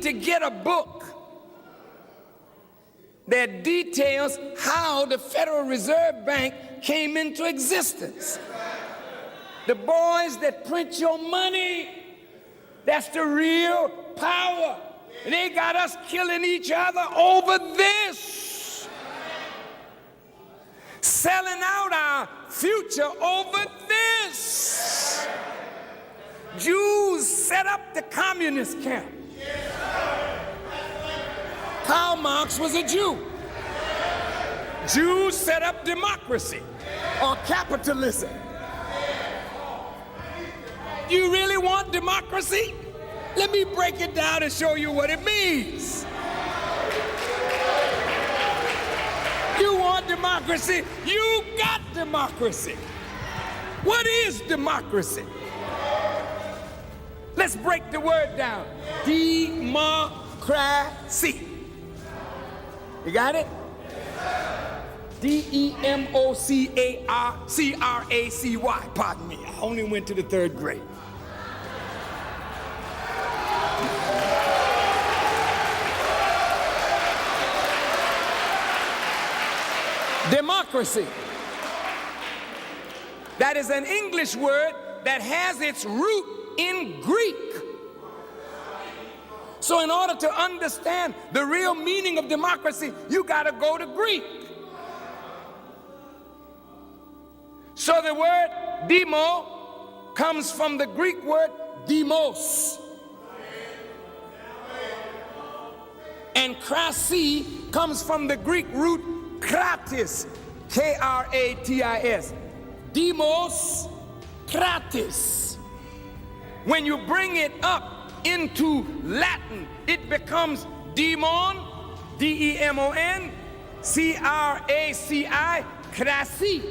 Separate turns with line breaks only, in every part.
to get a book that details how the Federal Reserve Bank came into existence. The boys that print your money, that's the real power. They got us killing each other over this. Selling out our future over this. Jews set up the communist camp. Karl Marx was a Jew. Jews set up democracy or capitalism. You really want democracy? Let me break it down and show you what it means. You want democracy? You got democracy. What is democracy? Let's break the word down. Democracy. You got it? D-E-M-O-C-R-A-C-Y. Pardon me, I only went to the 3rd grade. Democracy. That is an English word that has its root in Greek. So in order to understand the real meaning of democracy, you got to go to Greek. So the word demo comes from the Greek word demos. And krasi comes from the Greek root kratis, K-R-A-T-I-S. Demos, kratis. When you bring it up into Latin, it becomes demon, D-E-M-O-N, C-R-A-C-I, krasi.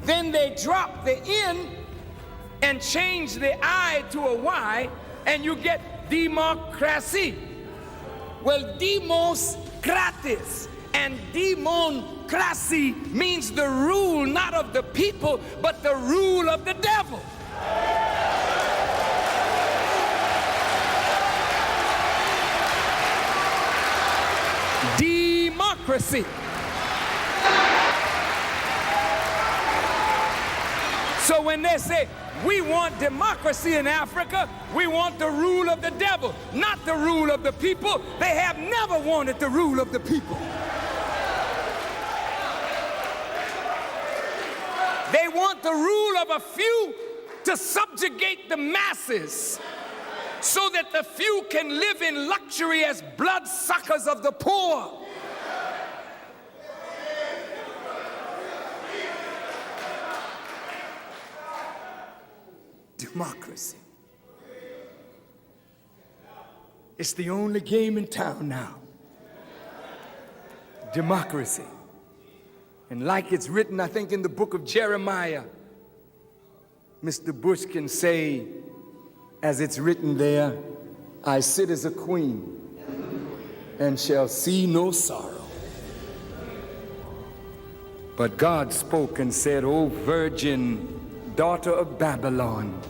Then they drop the N and change the I to a Y, and you get democracy. Well, demos kratis and democracy means the rule not of the people, but the rule of the devil. Democracy. So when they say, we want democracy in Africa, we want the rule of the devil, not the rule of the people. They have never wanted the rule of the people. They want the rule of a few to subjugate the masses so that the few can live in luxury as bloodsuckers of the poor. Democracy. It's the only game in town now. Democracy. And like it's written, I think, in the book of Jeremiah, Mr. Bush can say, as it's written there, I sit as a queen and shall see no sorrow. But God spoke and said, O virgin daughter of Babylon,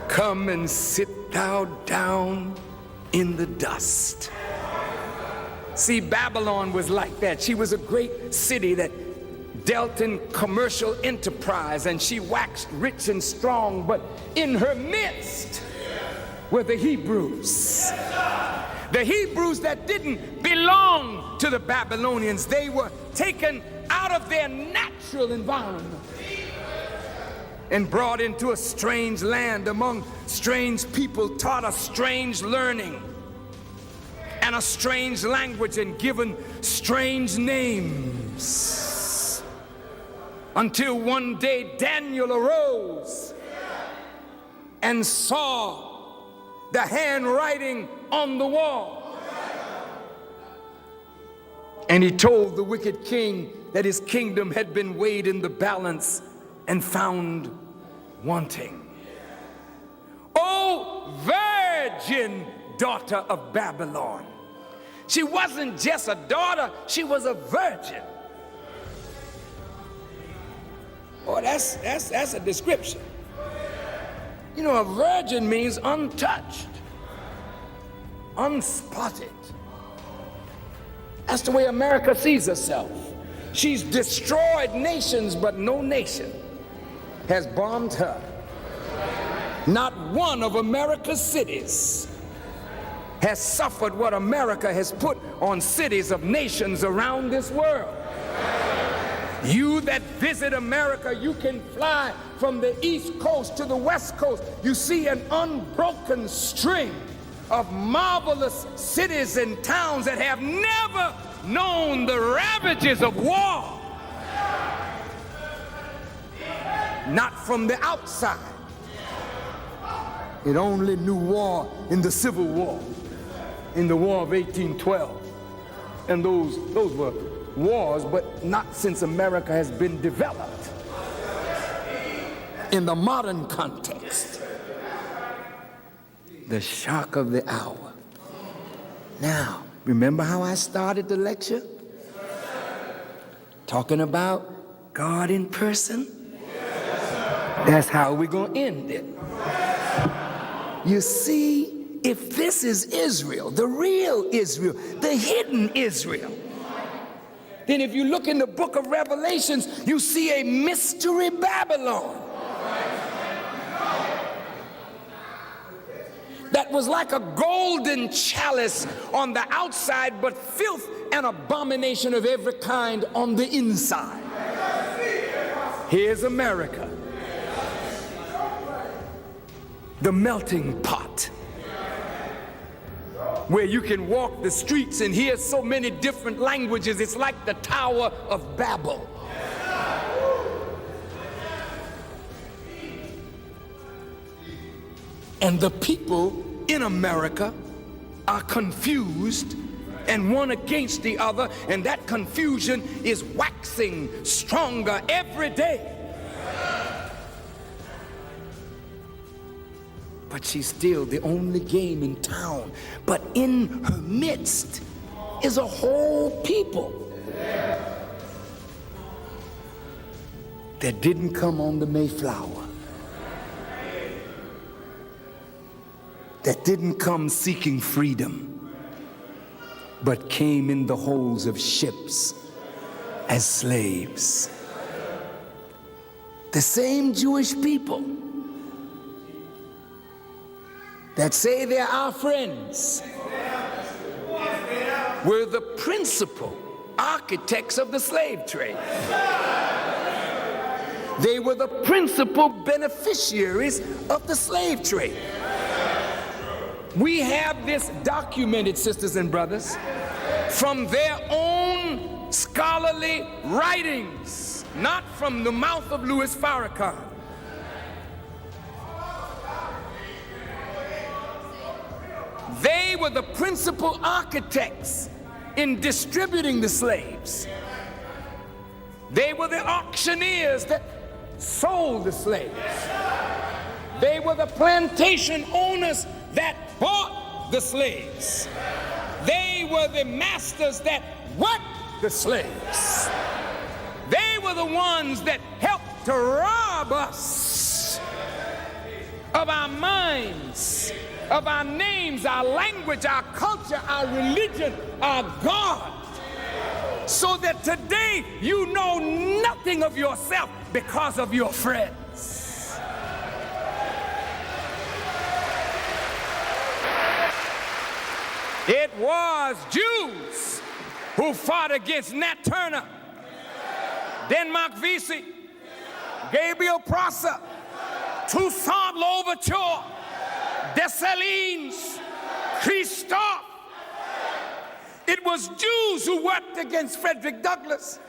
come and sit thou down in the dust. See, Babylon was like that. She was a great city that dealt in commercial enterprise, and she waxed rich and strong, but in her midst were the Hebrews. The Hebrews that didn't belong to the Babylonians. They were taken out of their natural environment and brought into a strange land among strange people, taught a strange learning and a strange language, and given strange names. Until one day Daniel arose and saw the handwriting on the wall. And he told the wicked king that his kingdom had been weighed in the balance and found wanting. O virgin daughter of Babylon. She wasn't just a daughter, she was a virgin. Oh, that's a description. You know, a virgin means untouched. unspotted. That's the way America sees herself. She's destroyed nations, but no nation has bombed her. Not one of America's cities has suffered what America has put on cities of nations around this world. You that visit America, you can fly from the East Coast to the West Coast. You see an unbroken string of marvelous cities and towns that have never known the ravages of war. Not from the outside. It only knew war in the Civil War, in the War of 1812. And those were wars, but not since America has been developed. In the modern context, the shock of the hour. Now, remember how I started the lecture? Talking about God in person? That's how we're going to end it. You see, if this is Israel, the real Israel, the hidden Israel, then if you look in the book of Revelations, you see a mystery Babylon that was like a golden chalice on the outside, but filth and abomination of every kind on the inside. Here's America, the melting pot, where you can walk the streets and hear so many different languages. It's like the Tower of Babel. And the people in America are confused and one against the other, and that confusion is waxing stronger every day. But she's still the only game in town. But in her midst is a whole people that didn't come on the Mayflower, that didn't come seeking freedom, but came in the holds of ships as slaves. The same Jewish people that say they're our friends were the principal architects of the slave trade. They were the principal beneficiaries of the slave trade. We have this documented, sisters and brothers, from their own scholarly writings, not from the mouth of Louis Farrakhan. They were the principal architects in distributing the slaves. They were the auctioneers that sold the slaves. They were the plantation owners that bought the slaves. They were the masters that worked the slaves. They were the ones that helped to rob us of our minds, of our names, our language, our culture, our religion, our God, so that today you know nothing of yourself because of your friends. It was Jews who fought against Nat Turner, Denmark Vesey, Gabriel Prosser, Toussaint Louverture, Dessalines, Christophe. It was Jews who worked against Frederick Douglass,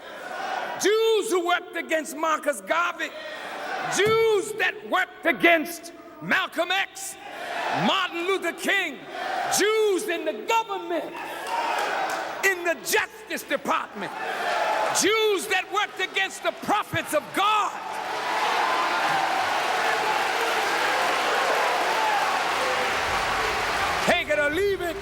Jews who worked against Marcus Garvey, Jews that worked against Malcolm X, Martin Luther King, Jews in the government, in the Justice Department, Jews that worked against the prophets of God. Take it or leave it.